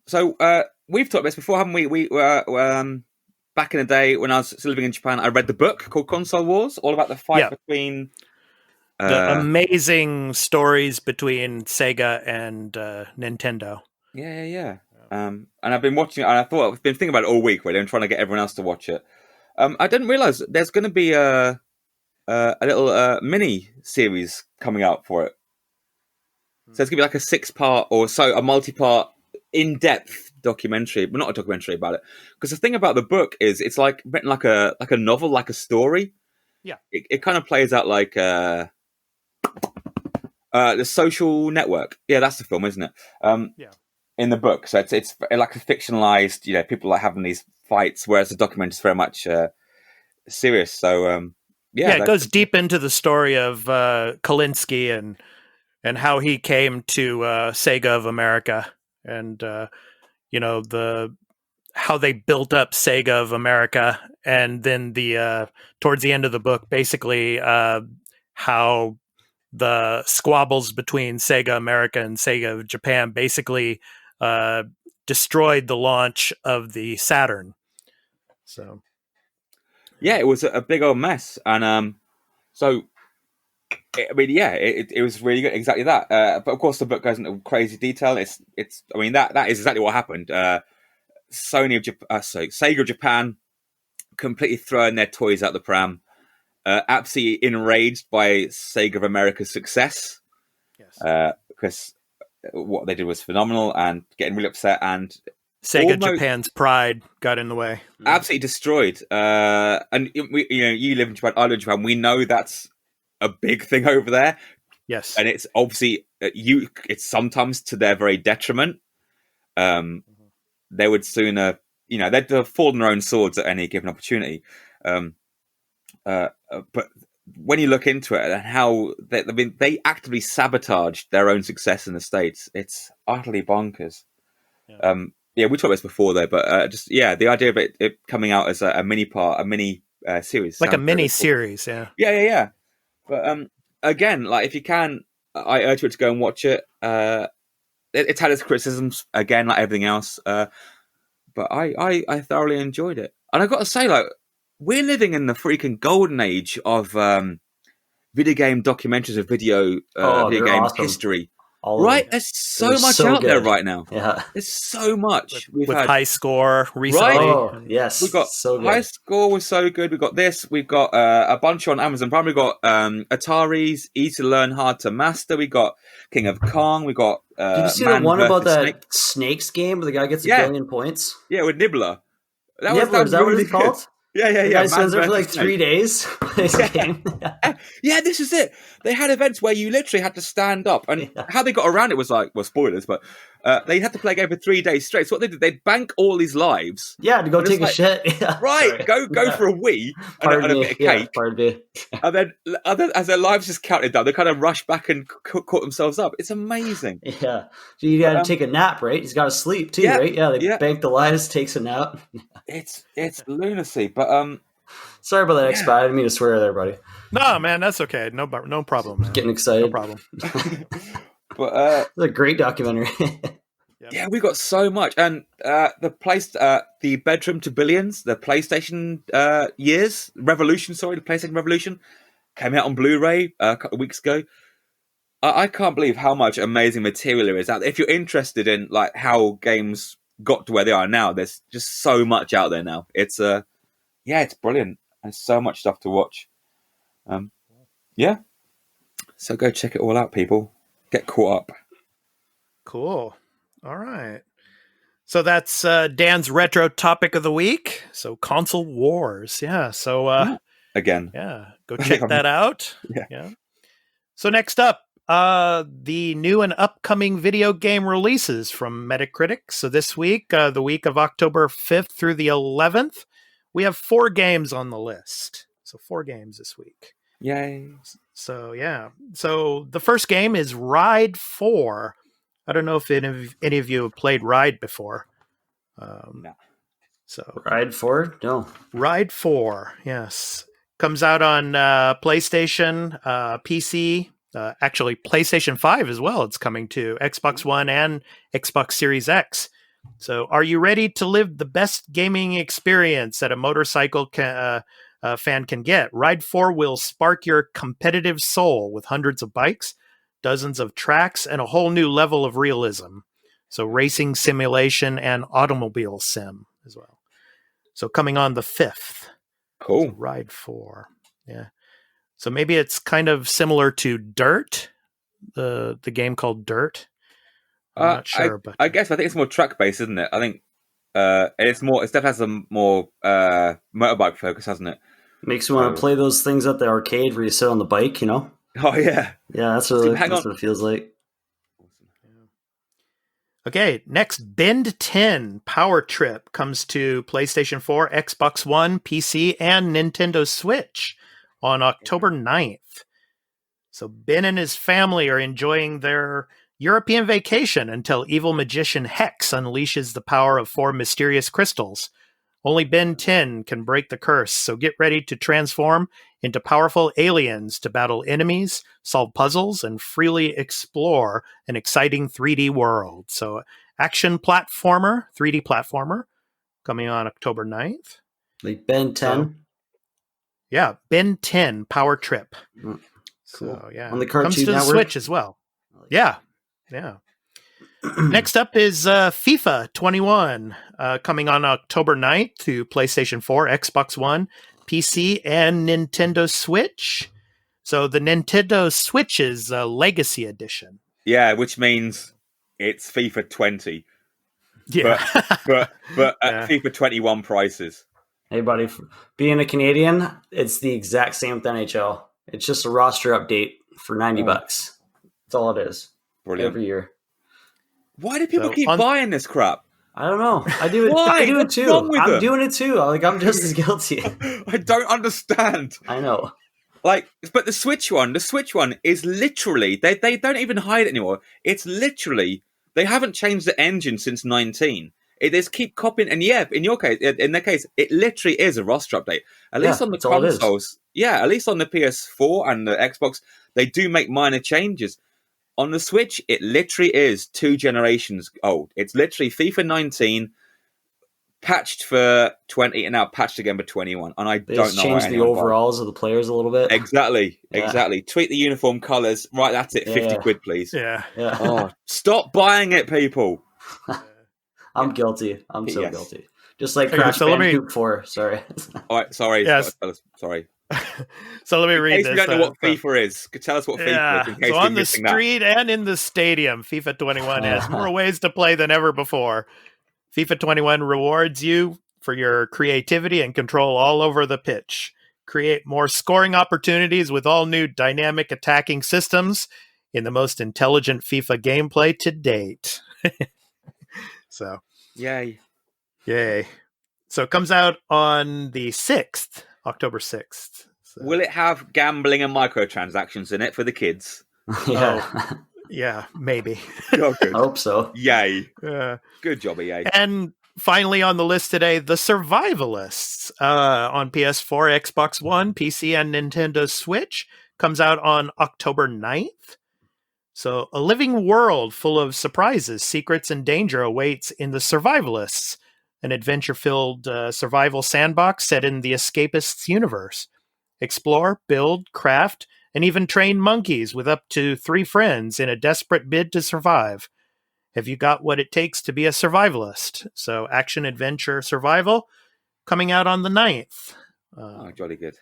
So we've talked about this before, haven't we? Back in the day when I was still living in Japan, I read the book called Console Wars, all about the fight between the amazing stories between Sega and Nintendo. Yeah. And I've been watching it, and I've been thinking about it all week, really. I'm trying to get everyone else to watch it. I didn't realize there's going to be a little mini series coming out for it. So it's going to be like a 6-part or so, a multi-part, in-depth documentary, but not a documentary about it. Because the thing about the book is, it's like written like a novel, like a story. Yeah, it kind of plays out like The Social Network. Yeah, that's the film, isn't it? yeah. In the book, so it's like a fictionalized, people like having these fights, whereas the documentary is very much serious. So it goes deep into the story of Kalinsky and how he came to Sega of America, and how they built up Sega of America, and then the towards the end of the book, basically how the squabbles between Sega America and Sega of Japan basically destroyed the launch of the Saturn. So yeah, it was a big old mess, and so it was really good, exactly that. But of course, the book goes into crazy detail. It's I mean that is exactly what happened. Sega of Japan completely throwing their toys out the pram, absolutely enraged by Sega of America's success. Yes, because what they did was phenomenal, and getting really upset, and Sega Japan's pride got in the way. Absolutely destroyed. And you live in Japan, I live in Japan. We know that's a big thing over there. Yes, and it's obviously it's sometimes to their very detriment. They would sooner, they'd fall on their own swords at any given opportunity. But when you look into it and how they actively sabotaged their own success in the States, it's utterly bonkers. We talked about this before though, but the idea of it coming out as a mini series, like a mini series, yeah. But again, like if you can, I urge you to go and watch it. It's had its criticisms again, like everything else, but I thoroughly enjoyed it. And I got to say, like, we're living in the freaking golden age of video game documentaries of video game awesome. history. Right? There's so much out there right now. Yeah. There's so much. With High Score recently. Right? Oh, yes. We've got so good. High Score was so good. We've got this. We've got a bunch on Amazon Prime. We've got Atari's Easy to Learn, Hard to Master. We got King of Kong. We got Did you see the one about that Snakes game where the guy gets a billion points? Yeah, with Nibbler. Nibbler, is that what it's called? Yeah. The guy spends there for like 3 days. Yeah, this is it. They had events where you literally had to stand up, and how they got around it was like, well, spoilers, but they had to play a game for 3 days straight. So what they did, they'd bank all these lives. Yeah, to go take a shit. Right, go for a wee and a bit of cake. And then as their lives just counted down, they kind of rushed back and caught themselves up. It's amazing. Yeah. So you got to take a nap, right? He's got to sleep too, right? Yeah, they bank the lives, takes a nap. It's lunacy, but sorry about that, X-Bot. I didn't mean to swear there, buddy. No, man, that's okay. No problem, man. Getting excited. No problem. But it's a great documentary. Yeah, we got so much, and the Bedroom to Billions, the PlayStation the PlayStation Revolution came out on Blu-ray a couple of weeks ago. I can't believe how much amazing material there is out there. If you're interested in like how games got to where they are now, there's just so much out there now. It's it's brilliant. There's so much stuff to watch. So go check it all out, people. Get caught up. Cool. All right. So that's Dan's retro topic of the week. So console wars. Yeah. So again. Yeah. Go check that out. Yeah. So next up, the new and upcoming video game releases from Metacritic. So this week, the week of October 5th through the 11th, we have 4 games on the list. So 4 games this week. Yay. So, yeah. So the first game is Ride 4. I don't know if any of you have played Ride before. No. So Ride 4? No. Ride 4, yes. Comes out on PlayStation, PC, actually PlayStation 5 as well. It's coming to Xbox One and Xbox Series X. So are you ready to live the best gaming experience that a motorcycle fan can get? Ride 4 will spark your competitive soul with hundreds of bikes, dozens of tracks, and a whole new level of realism. So racing simulation and automobile sim as well. So coming on the 5th. Cool. So Ride 4. Yeah. So maybe it's kind of similar to Dirt, the game called Dirt. I'm not sure, but I guess I think it's more track based, isn't it? I think it's definitely has a more motorbike focus, hasn't it? Makes you want to play those things at the arcade where you sit on the bike, you know? Oh yeah. Yeah, that's what it feels like. Okay, next, Bend 10 Power Trip comes to PlayStation 4, Xbox One, PC, and Nintendo Switch on October 9th. So Ben and his family are enjoying their European vacation until evil magician Hex unleashes the power of 4 mysterious crystals. Only Ben 10 can break the curse, so get ready to transform into powerful aliens to battle enemies, solve puzzles, and freely explore an exciting 3D world. So, action platformer, 3D platformer, coming on October 9th. Like Ben 10? So, yeah, Ben 10 Power Trip. Cool. So, yeah. On the Cartoon Comes to Network? the Switch as well. Yeah. Next up is FIFA 21, coming on October 9th to PlayStation 4, Xbox One, PC, and Nintendo Switch. So the Nintendo Switch is a Legacy Edition. Yeah, which means it's FIFA 20. Yeah. But at Yeah. FIFA 21 prices. Hey, buddy, being a Canadian, it's the exact same with NHL. It's just a roster update for $90. That's all it is. Brilliant. Every year. Why do people keep buying this crap? I don't know. I do it. Why? I do it What's too. wrong with I'm them? doing it too. I'm just as guilty. I don't understand. I know. But the Switch one is literally, they don't even hide it anymore. It's literally, they haven't changed the engine since 19. They just keep copying, and yeah, in their case, it literally is a roster update. At least on the consoles, at least on the PS4 and the Xbox, they do make minor changes. On the Switch, it literally is 2 generations old. It's literally FIFA 19 patched for 20 and now patched again for 21. And They don't know. Change the overalls of the players a little bit. Exactly. Tweak the uniform colours. Right, that's it. 50 quid, please. Yeah. Oh, stop buying it, people. I'm guilty. I'm so guilty. Just like Crash Bandicoot 4. Sorry. All right, sorry. Yes. Sorry. So let me read in case this. We don't know what FIFA is. Tell us what FIFA is. In case so on the street and in the stadium, FIFA 21 has more ways to play than ever before. FIFA 21 rewards you for your creativity and control all over the pitch. Create more scoring opportunities with all new dynamic attacking systems in the most intelligent FIFA gameplay to date. So, yay. So it comes out on the 6th, October 6th. So. Will it have gambling and microtransactions in it for the kids? Yeah, maybe. Oh, good. I hope so. Yay. Good job, EA. And finally on the list today, The Survivalists on PS4, Xbox One, PC, and Nintendo Switch comes out on October 9th. So a living world full of surprises, secrets, and danger awaits in The Survivalists, an adventure-filled survival sandbox set in the Escapists universe. Explore, build, craft, and even train monkeys with up to 3 friends in a desperate bid to survive. Have you got what it takes to be a survivalist? So action, adventure, survival, coming out on the 9th. Jolly good.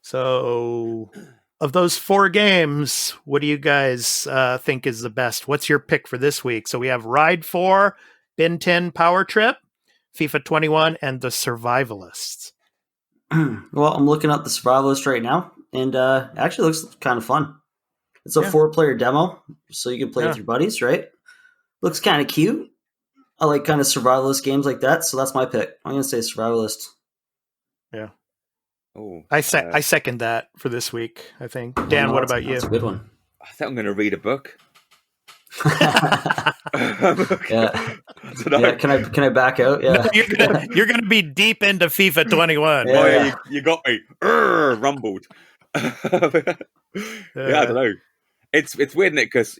So of those 4 games, what do you guys think is the best? What's your pick for this week? So we have Ride 4, Ben 10 Power Trip, FIFA 21, and The Survivalists. Well, I'm looking up The Survivalist right now, and actually looks kind of fun. It's a 4-player demo, so you can play with your buddies, right? Looks kind of cute. I like kind of survivalist games like that, so that's my pick. I'm going to say Survivalist. Yeah. Oh, I second that for this week, I think. Dan, what about you? That's a good one. I think I'm going to read a book. yeah. I don't know. Yeah. Can I back out? Yeah. No, you're gonna be deep into FIFA 21. Yeah. Oh yeah, you got me. Rumbled. Yeah, I don't know. It's weird, isn't it? Because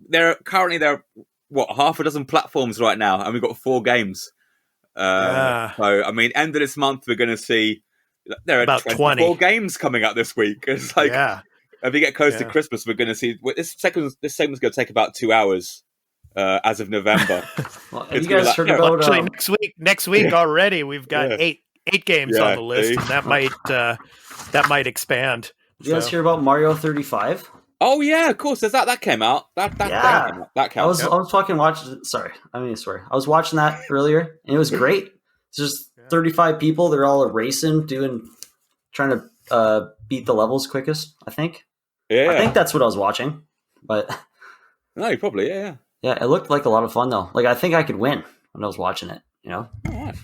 there are what, half a dozen platforms right now, and we've got 4 games. Yeah. So I mean, end of this month, we're going to see there are About 24 20 games coming out this week. It's like yeah. if we get close to Yeah. Christmas, we're going to see this segment's going to take about 2 hours as of November. Well, have It's you gonna be guys like, heard yeah, about? Actually, next week already, we've got Yeah. eight games Yeah, on the list, see? and that might expand. you guys So, hear about Mario 35? Oh yeah, of course. There's that came out. That Yeah. came out. That I counts. was fucking watching. Sorry, I mean, I swear. I was watching that earlier, and it was great. It's just 35 people. They're all racing, trying to beat the levels quickest. I think. Yeah. I think that's what I was watching. But No, probably. Yeah. yeah, it looked like a lot of fun though. Like I think I could win when I was watching it. You know, All right.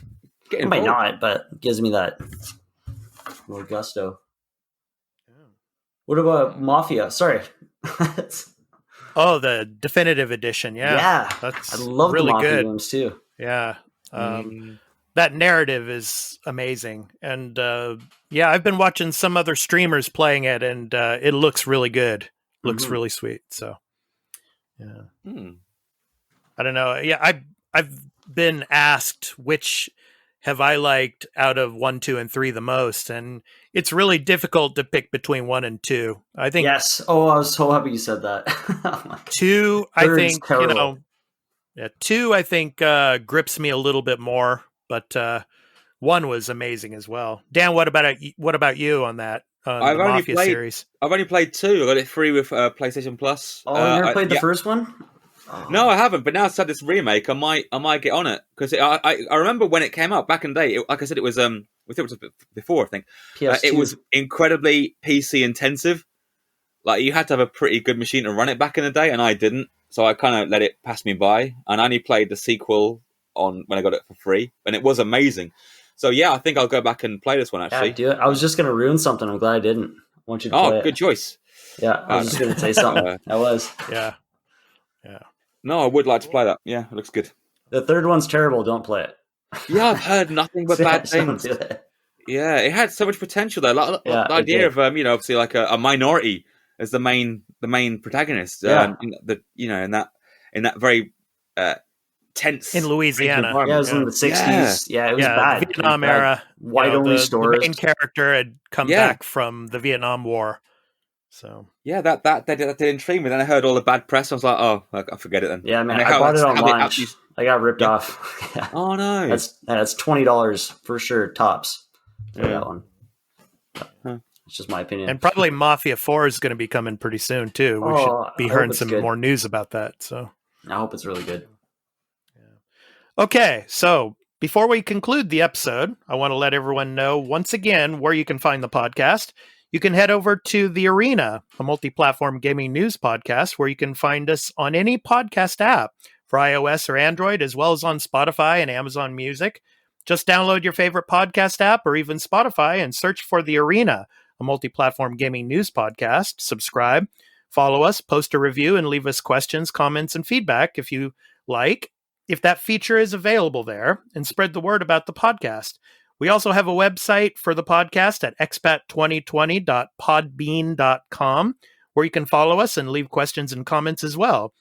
Get I might involved. not, but it gives me that more gusto. What about Mafia? Sorry. oh, the definitive edition. Yeah, that's I love really the Mafia good. games too. Yeah. That narrative is amazing. And yeah, I've been watching some other streamers playing it, and it looks really good. Looks Mhm. really sweet. So, yeah. Hmm. I don't know. Yeah, I've been asked which have I liked out of 1, 2, and 3 the most, and it's really difficult to pick between 1 and 2. I think Yes. Oh, I was so happy you said that. 2, I Third's think, terrible. yeah, 2, I think grips me a little bit more, but 1 was amazing as well. Dan, what about you on that? I've The only Mafia played- series. I've only played 2. I got it free with PlayStation Plus. Oh, you never played the yeah. first one? Oh. No, I haven't. But now it's had this remake. I might get on it because I remember when it came out back in the day. Like I said, it was I think it was before. I think PS2. it was incredibly PC intensive. Like you had to have a pretty good machine to run it back in the day, and I didn't. So I kind of let it pass me by, and I only played the sequel when I got it for free, and it was amazing. So yeah, I think I'll go back and play this one actually. Yeah, do it. I was just gonna ruin something. I'm glad I didn't. I want you to play Oh, it. good choice. Yeah, I was just gonna say something. I was. Yeah. No, I would like to play that. Yeah, it looks good. The third one's terrible. Don't play it. Yeah, I've heard nothing but bad Don't things. do it. Yeah, it had so much potential though. Like, Yeah, the it idea did. of obviously like a minority as the main protagonist. Yeah. In that very tense In Louisiana. environment. Yeah, it was in the 60s. Yeah, it was Yeah, bad. the Vietnam It was bad. era. White-only the stores. main character had come Yeah. back from the Vietnam War. So Yeah, that did intrigue me. Then I heard all the bad press. I was like, oh, I forget it then. Yeah, man. And I how bought it that's- on how they launch. actually- I got ripped Yeah. off. Yeah. Oh no, That's $20 for sure, tops. For Yeah. that one. Huh. It's just my opinion. and probably Mafia 4 is going to be coming pretty soon too. We Oh, should be I hope hearing it's some good. more news about that. So I hope it's really good. okay, so before we conclude the episode, I want to let everyone know once again where you can find the podcast. You can head over to The Arena, a multi-platform gaming news podcast, where you can find us on any podcast app for iOS or Android, as well as on Spotify and Amazon Music. Just download your favorite podcast app or even Spotify and search for The Arena, a multi-platform gaming news podcast. Subscribe, follow us, post a review, and leave us questions, comments, and feedback if you like, if that feature is available there, and spread the word about the podcast. We also have a website for the podcast at expat2020.podbean.com, where you can follow us and leave questions and comments as well.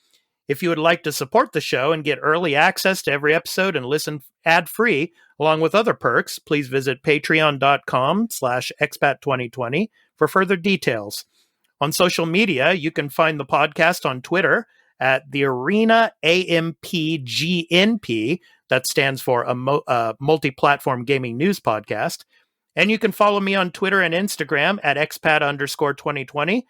If you would like to support the show and get early access to every episode and listen ad-free, along with other perks, please visit patreon.com/expat2020 for further details. On social media, you can find the podcast on Twitter at the Arena AMPGNP. That stands for a multi-platform gaming news podcast. And you can follow me on Twitter and Instagram at expat_2020.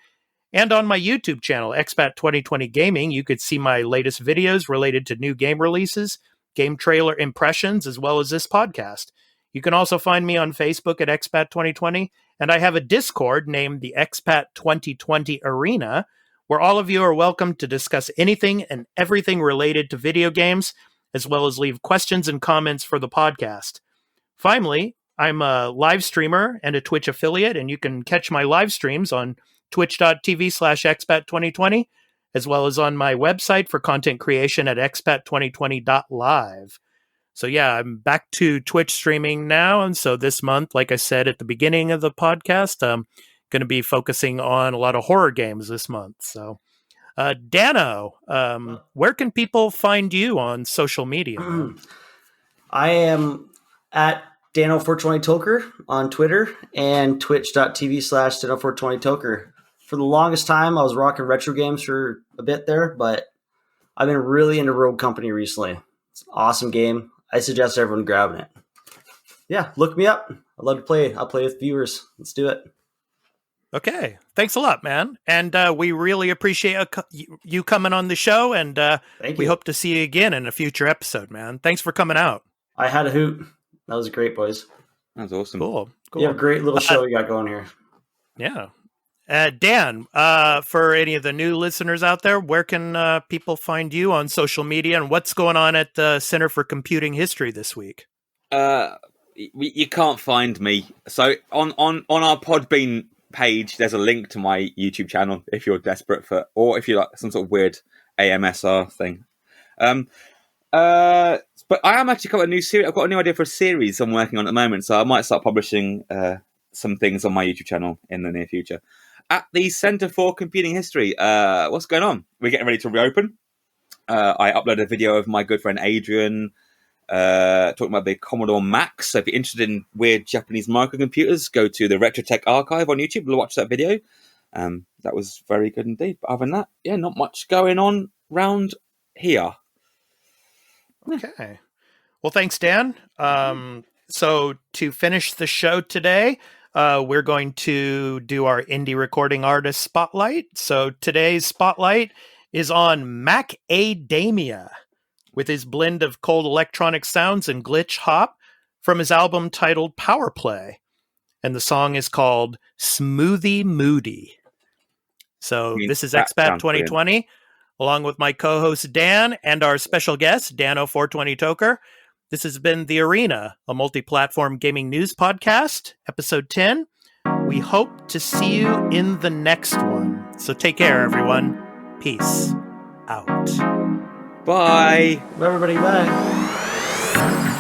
And on my YouTube channel, Expat 2020 Gaming, you could see my latest videos related to new game releases, game trailer impressions, as well as this podcast. You can also find me on Facebook at Expat 2020, and I have a Discord named the Expat 2020 Arena, where all of you are welcome to discuss anything and everything related to video games, as well as leave questions and comments for the podcast. Finally, I'm a live streamer and a Twitch affiliate, and you can catch my live streams on twitch.tv/expat2020, as well as on my website for content creation at expat2020.live. So yeah, I'm back to Twitch streaming now. And so this month, like I said at the beginning of the podcast, I'm going to be focusing on a lot of horror games this month. So Dano, where can people find you on social media, man? I am at Dano420Toker on Twitter and twitch.tv/Dano420Toker. For the longest time, I was rocking retro games for a bit there, but I've been really into Rogue Company recently. It's an awesome game. I suggest everyone grabbing it. Yeah, look me up. I'd love to play. I'll play with viewers. Let's do it. Okay. Thanks a lot, man. And we really appreciate you coming on the show, and Thank we you. hope to see you again in a future episode, man. Thanks for coming out. I had a hoot. That was great, boys. That was awesome. Cool. You have a great little show you got going here. Yeah. Dan, for any of the new listeners out there, where can people find you on social media, and what's going on at the Center for Computing History this week? You can't find me. So on our Podbean page, there's a link to my YouTube channel if you're desperate for, or if you like some sort of weird AMSR thing. But I am actually got a new series. I've got a new idea for a series I'm working on at the moment, so I might start publishing some things on my YouTube channel in the near future. At the Centre for Computing History, what's going on? We're getting ready to reopen. I uploaded a video of my good friend Adrian talking about the Commodore Max. So if you're interested in weird Japanese microcomputers, go to the Retrotech Archive on YouTube and watch that video. That was very good indeed. But other than that, yeah, not much going on round here. Okay. Well, thanks, Dan. So to finish the show today, we're going to do our indie recording artist spotlight. So today's spotlight is on Mac A. DeMia with his blend of cold electronic sounds and glitch hop from his album titled Power Play. And the song is called Smoothie Moody. So this is Expat 2020, along with my co-host Dan and our special guest, Dano420Toker. This has been The Arena, a multi-platform gaming news podcast, episode 10. We hope to see you in the next one. So take care, everyone. Peace out. Bye. Everybody, bye.